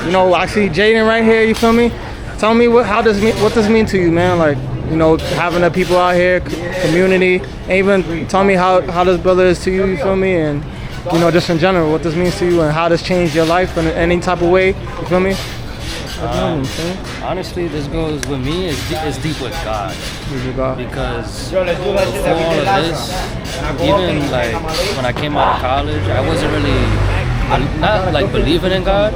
You know, I see Jaden right here. You feel me? Tell me what this mean to you, man? Like, you know, having the people out here, community, and even tell me how this brother is to you. You feel me? And you know, just in general, what this means to you and how this changed your life in any type of way. You feel me? Honestly, this goes with me. It's deep with God. Because before all of this, even like when I came out of college, I wasn't really not like believing in God,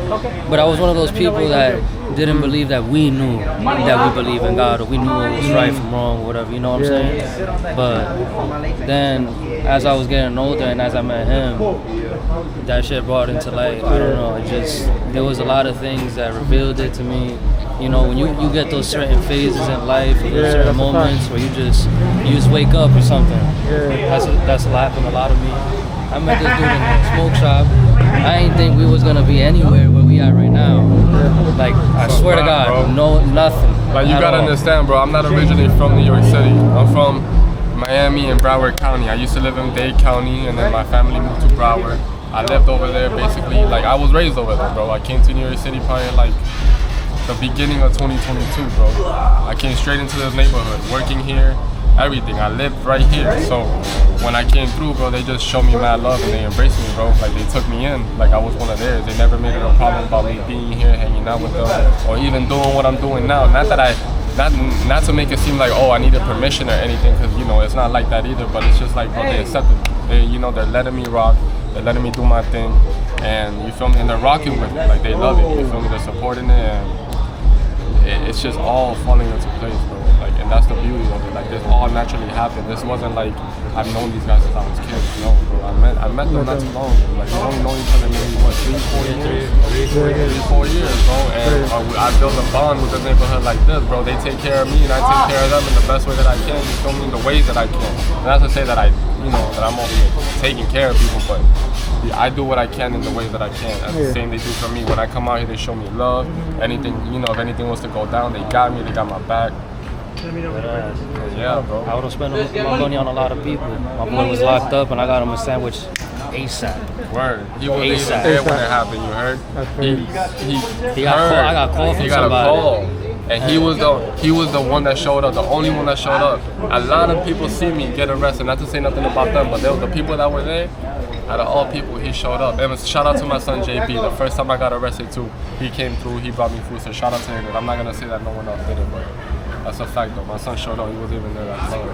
but I was one of those people that didn't believe that we knew that we believe in God or we knew what was right from wrong or whatever, you know what I'm saying? But then as I was getting older and as I met him, that shit brought into light. I don't know, there was a lot of things that revealed it to me. You know, when you get those certain phases in life, those certain moments where you just wake up or something. That's happened a lot of me. I met this dude in a smoke shop. I didn't think we was gonna be anywhere where we at right now. Like, I swear to God, bro. No, nothing. Like, you gotta understand, bro, I'm not originally from New York City. I'm from Miami and Broward County. I used to live in Dade County, and then my family moved to Broward. I lived over there basically, like, I was raised over there, bro. I came to New York City probably like the beginning of 2022, bro. I came straight into this neighborhood, working here, everything. I lived right here. So when I came through, bro, they just showed me mad love and they embraced me, bro. Like, they took me in like I was one of theirs. They never made it a problem about me being here, hanging out with them, or even doing what I'm doing now. Not to make it seem like, oh, I needed permission or anything, because, you know, it's not like that either, but it's just like, bro, they accepted me. They're letting me rock, they're letting me do my thing, and you feel me, and they're rocking with me, like, they love it, you feel me, they're supporting it, and it's just all falling into place, bro. Like, and that's the beauty of it. Like, this all naturally happened. This wasn't like I've known these guys since I was a kid. No, bro. I met them not too long. Like, we've only known each other maybe what, 3-4 years, bro. And I built a bond with the neighborhood like this, bro. They take care of me and I take care of them in the best way that I can. You feel me? In the ways that I can. And not to say that that I'm over here taking care of people, but I do what I can in the ways that I can. That's the same they do for me. When I come out here, they show me love. Anything, if anything was to go down, they got me. They got my back. Yeah, bro. I would have spent my money on a lot of people. My boy was locked up, and I got him a sandwich ASAP. Word. He wasn't even there when it happened. You heard? He got called. I got called from somebody. Got a call. And he was the one that showed up, the only one that showed up. A lot of people see me get arrested. Not to say nothing about them, but the people that were there, out of all people, he showed up. And shout out to my son JB. The first time I got arrested too, he came through. He brought me food. So shout out to him. I'm not gonna say that no one else did it, but that's a fact though. My son showed up. He wasn't even there that long.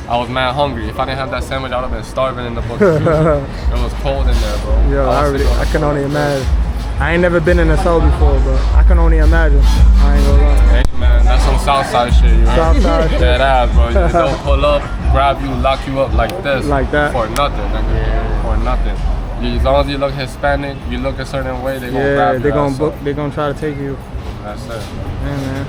I was mad hungry. If I didn't have that sandwich, I would have been starving in the book. It was cold in there, bro. Yo, I can only imagine. I ain't never been in a cell before, but I can only imagine. I ain't gonna lie. Hey man, that's some Southside shit, you heard? Southside shit. Dead ass, bro. They'll pull up, grab you, lock you up like this. Like that. For nothing, nigga. For nothing. As long as you look Hispanic, you look a certain way, they gonna grab you. They're gonna try to take you. That's it. Yeah, man.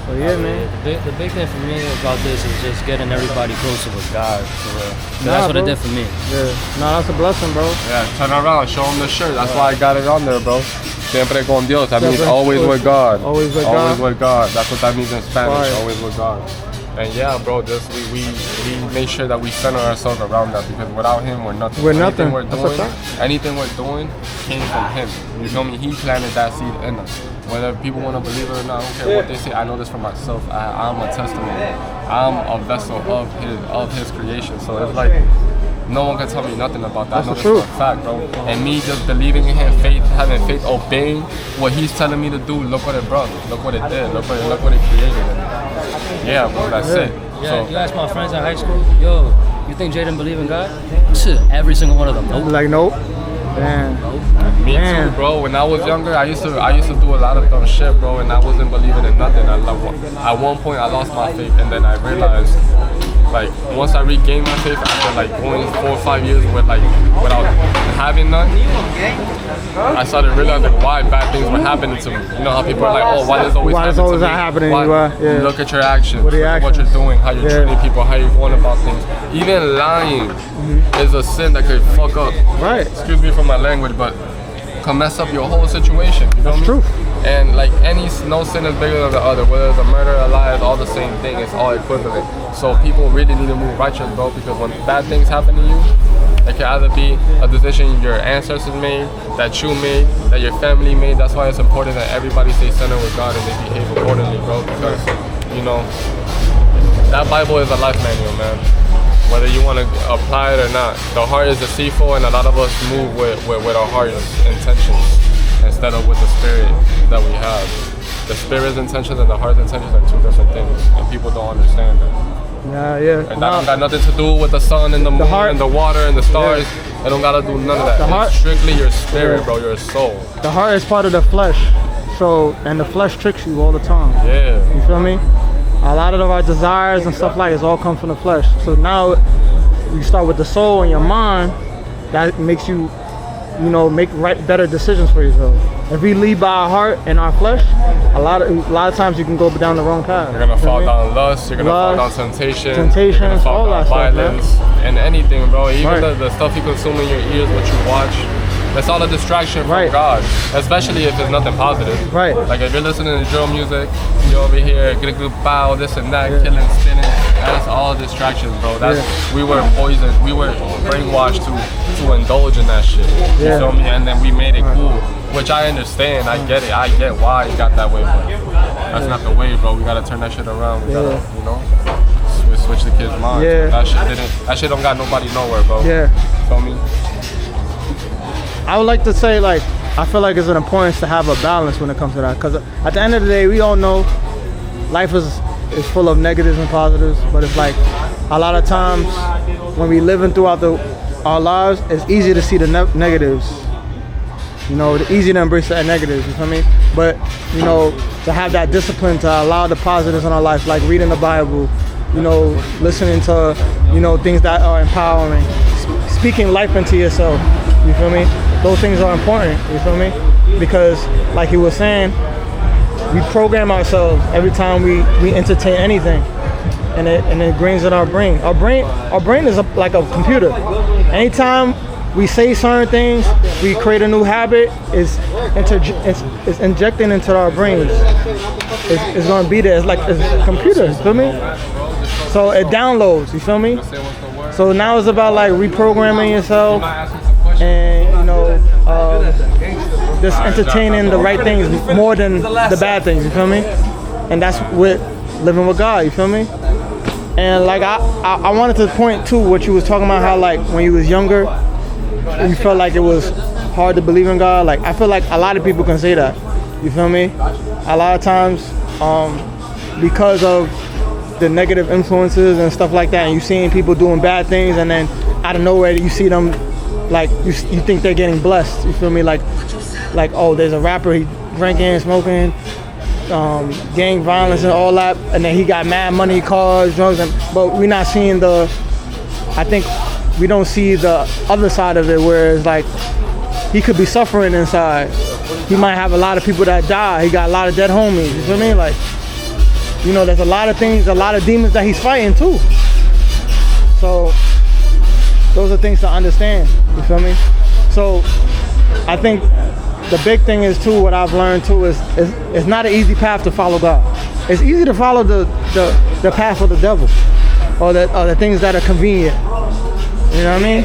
So yeah, man. The big thing for me about this is just getting everybody closer with God, for real. That's what it did for me. Yeah. No, that's a blessing, bro. Yeah, turn around, show them the shirt. That's why I got it on there, bro. Siempre con Dios. That means always with God. Always with God. Always with God. That's what that means in Spanish. Always with God. And yeah, bro, just we make sure that we center ourselves around that, because without him, we're nothing. Anything we're doing came from him. You feel me? He planted that seed in us. Whether people want to believe it or not, I don't care what they say. I know this for myself. I'm a testimony. I'm a vessel of his creation. So it's like, no one can tell me nothing about that. I know this for a fact, bro. And me just believing in him, having faith, obeying what he's telling me to do. Look what it brought me. Look what it did. Look what it created. Yeah, bro, that's it. Yeah, so, you ask my friends in high school, yo, you think Jaden believe in God? Every single one of them, nope. Like, nope. Damn. Me too, bro. When I was younger, I used to do a lot of dumb shit, bro, and I wasn't believing in nothing. At one point, I lost my faith, and then I realized, like, once I regained my faith after like going 4 or 5 years without having none, I started realizing why bad things were happening to me. You know how people are like, oh, why does always happening to me? Look at your actions, what you're doing, how you're treating people, how you're going about things. Even lying is a sin that could fuck up. Right. Excuse me for my language, but can mess up your whole situation. You know That's true. And like no sin is bigger than the other. Whether it's a murder or a lie, it's all the same thing. It's all equivalent. So people really need to move righteous, bro, because when bad things happen to you, It can either be a decision your ancestors made, that you made, that your family made. That's why it's important that everybody stay centered with God and they behave accordingly, bro. Because, you know, that Bible is a life manual, man. Whether you want to apply it or not. The heart is deceitful, and a lot of us move with our heart's intentions instead of with the spirit that we have. The spirit's intentions and the heart's intentions are two different things, and people don't understand that. Yeah. And that don't got nothing to do with the sun and the moon and the water and the stars. It don't gotta do none of that. It's strictly your spirit, bro, your soul. The heart is part of the flesh. So, and the flesh tricks you all the time. Yeah. You feel me? A lot of our desires and stuff like this all come from the flesh. So now you start with the soul and your mind. That makes you, you know, make better decisions for yourself. If we lead by our heart and our flesh, a lot of times you can go down the wrong path. You're gonna fall down lust. You're gonna fall down temptation. Temptations, you're gonna fall all down that violence, stuff, man. and anything, bro. Even the stuff you consume in your ears, what you watch. That's all a distraction from God, especially if it's nothing positive. Right. Like if you're listening to drill music, you're over here, bow, this and that, killing, spinning. That's all distractions, bro. We were poisoned. We were brainwashed to indulge in that shit. You feel me? And then we made it cool, which I understand. I get it. I get why it got that way, but that's not the way, bro. We gotta turn that shit around. We gotta, you know, switch the kids' minds. That shit don't got nobody nowhere, bro. Feel me? I would like to say, like, I feel like it's an importance to have a balance when it comes to that. Because at the end of the day, we all know life is full of negatives and positives. But it's like a lot of times when we living throughout our lives, it's easy to see the negatives. You know, it's easy to embrace the negatives, you feel me? But, you know, to have that discipline to allow the positives in our life, like reading the Bible, you know, listening to, you know, things that are empowering, speaking life into yourself, you feel me? Those things are important, you feel me? Because, like he was saying, we program ourselves every time we entertain anything, and it ingrains in our brain. Our brain is like a computer. Anytime we say certain things, we create a new habit. It's injecting into our brains. It's gonna be there. It's like a computer. You feel me? So it downloads. You feel me? So now it's about like reprogramming yourself and, you know, just entertaining the right things more than the bad things. You feel me? And that's with living with God. You feel me? And like I wanted to point to what you was talking about, how like when you was younger, you felt like it was hard to believe in God. Like I feel like a lot of people can say that. You feel me? A lot of times, because of the negative influences and stuff like that, and you seeing people doing bad things, and then out of nowhere you see them, like you think they're getting blessed. You feel me? Like oh, there's a rapper, he drinking, smoking, gang violence and all that, and then he got mad money, cars, drugs, but we're not seeing I think we don't see the other side of it, where it's like he could be suffering inside. He might have a lot of people that die. He got a lot of dead homies. You feel me? Like, you know, there's a lot of things, a lot of demons that he's fighting too. So those are things to understand. You feel me? So I think the big thing is too, what I've learned too is it's not an easy path to follow God. It's easy to follow the path of the devil, or the things that are convenient. You know what I mean?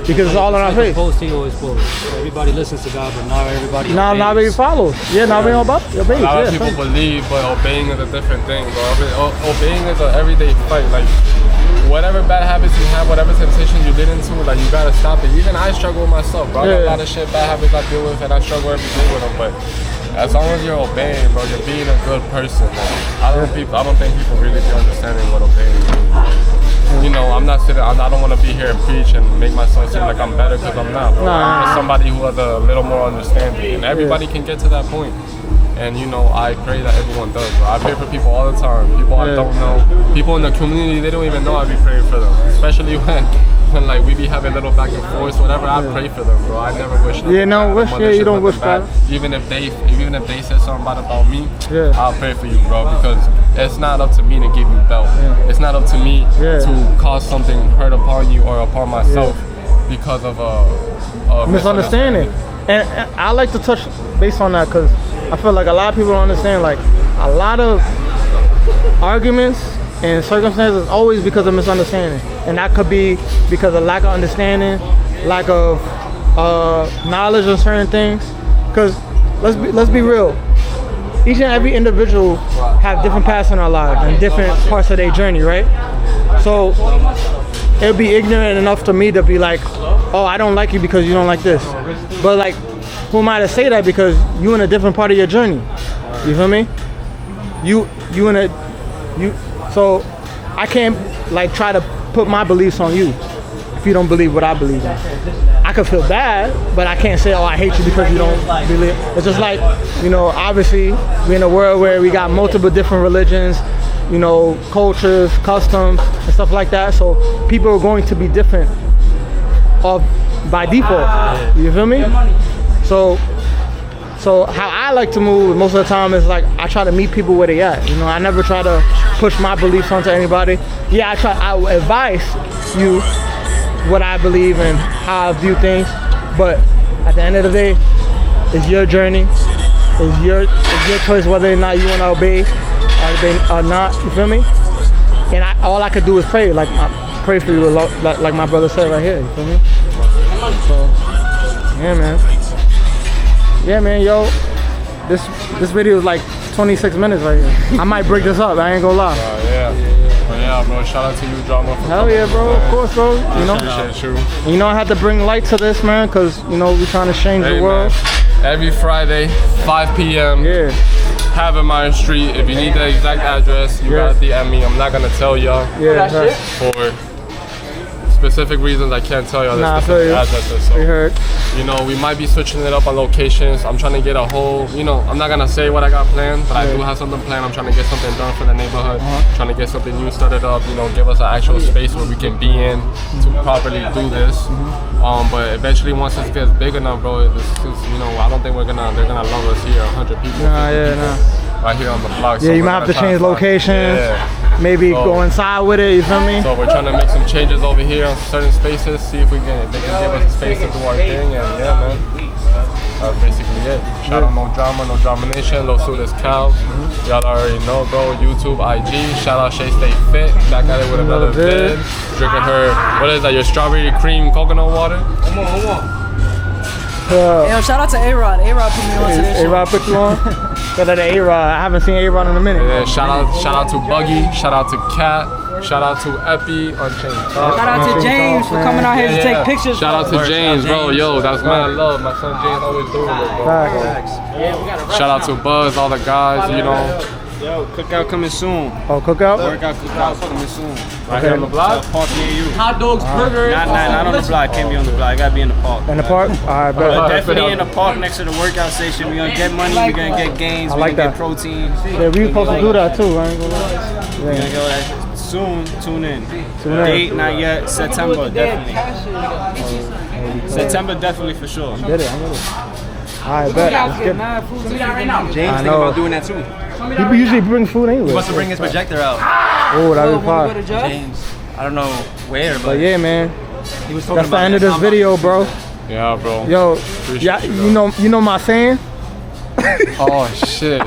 Because it's all in our face. Everybody listens to God, but not everybody. Not everybody follows. Yeah, not everybody obeys. A lot of people believe, but obeying is a different thing, bro. Obeying is an everyday fight. Like whatever bad habits you have, whatever temptation you get into, like you gotta stop it. Even I struggle with myself, bro. I got a lot of shit, bad habits I deal with, and I struggle every day with them. But as long as you're obeying, bro, you're being a good person. Like, I don't think people really be understanding what obeying means. You know, I don't want to be here and preach and make myself seem like I'm better, because I'm not, bro. I'm just somebody who has a little more understanding, and everybody can get to that point. And you know, I pray that everyone does, bro. I pray for people all the time. People I don't know, people in the community, they don't even know I be praying for them. Especially when like we be having little back and forth, whatever. I pray for them, bro. I never wish nothing bad. You don't wish bad. Even if they said something bad about me, I'll pray for you, bro. Because it's not up to me to give you doubt. It's not up to me to cause something hurt upon you or upon myself because of a misunderstanding. And I like to touch based on that, because I feel like a lot of people don't understand, like a lot of arguments and circumstances always because of misunderstanding, and that could be because of lack of understanding, lack of knowledge on certain things. Because let's be real. Each and every individual have different paths in our lives and different parts of their journey, right? So it would be ignorant enough to me to be like, oh, I don't like you because you don't like this. But like, who am I to say that because you in a different part of your journey? You feel me? So I can't like try to put my beliefs on you if you don't believe what I believe in. I could feel bad, but I can't say, oh, I hate you because you don't believe. It's just like, you know, obviously we're in a world where we got multiple different religions, you know, cultures, customs, and stuff like that. So people are going to be different by default. You feel me? So how I like to move most of the time is like I try to meet people where they at. You know, I never try to push my beliefs onto anybody. Yeah, I advise you what I believe and how I view things, but at the end of the day, it's your journey. It's your choice whether or not you want to obey or not. You feel me? And all I could do is pray, like pray for you, like my brother said right here. You feel me? So yeah, man, yo, this video is like 26 minutes right here. I might break this up. I ain't gonna lie. Yeah, bro. Shout out to you, Drama. Hell yeah, bro. Of course, bro. You know. Appreciate you. You know, I had to bring light to this, man, because you know we're trying to change the world. Man. Every Friday, 5 p.m. Yeah. Havermeyer Street. If you need the exact address, you gotta DM me. I'm not gonna tell y'all. Yeah. For specific reasons, I can't tell y'all the specific addresses. So, we heard. You know, we might be switching it up on locations. I'm trying to get a whole, you know, I'm not gonna say what I got planned, but I do have something planned. I'm trying to get something done for the neighborhood. Trying to get something new started up, you know, give us an actual space where we can be in to properly do this. But eventually, once this gets big enough, bro, you know, I don't think they're gonna love us here. 100 people. Right here on the block. Yeah, you might have to change locations. Maybe go inside with it, you feel me? So we're trying to make some changes over here on certain spaces, see if they can give us a space to do our thing, and yeah, man. That's basically it. Shout out No Drama, No Drama Nation, Los Sudas Cal. Y'all already know, bro. YouTube, IG. Shout out Shay Stay Fit. Back at it with another vid. Drinking her, what is that, your strawberry cream coconut water? Yo, shout out to A-Rod. A-Rod put me on to this. A-Rod put you on? Shout out to A-Rod. I haven't seen A-Rod in a minute. Yeah, shout out to Buggy. Shout out to Kat. Shout out to Epi. Unchained. Shout out to James for coming out here to take pictures. Shout out to James, bro. Yo, that's mad love. My son James always doing it, bro. Shout out to Buzz, all the guys, you know. Yo, cookout coming soon. Oh, cookout? Cookout coming soon. Right here on the block? Park near you. Hot dogs, burgers. Not on the block. Can't be on the block. I gotta be in the park. In the park? Alright, But definitely in the park next to the workout station. We're gonna get money. We're gonna get gains. I We're like gonna that. get protein. Yeah, we supposed to do that too, I ain't gonna lie. We're gonna go that soon. Tune in. Date not yet. September definitely. September definitely for sure. I'm with it. Alright, bet. Let's get it. James thinking about doing that too. He usually brings food anyway. He wants to bring his projector out. Oh, that'd be fire. James, I don't know where, But but yeah, man. he was talking That's the about end of this video, bro. Yeah, bro. Yo, yeah, you know my saying? Oh shit.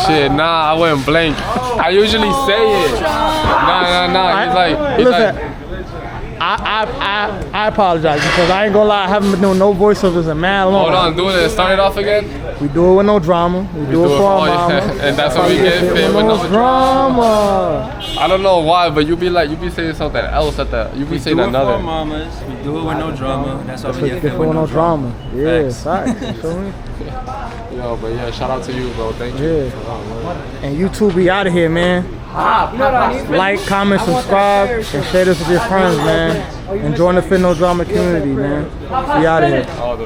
Shit, nah, I went blank. I usually say it. Nah. He's like. I apologize because I ain't gonna lie, I haven't been doing no voiceovers in mad long. Hold on, do it. Start it off again. We do it with no drama. We do it for our mama. And that's what we get fit with no drama. I don't know why, but you be saying something else at the. You be saying another. for mamas. We do it with no drama. That's why we get fit with with no drama. Yeah, Facts. facts. You feel me? Yo, but yeah, shout out to you, bro. Thank you. Yeah. And you two be out of here, man. Like, comment, subscribe, and share this with your friends, man. And join the Fit No Drama community, man. Be out of here. Oh, the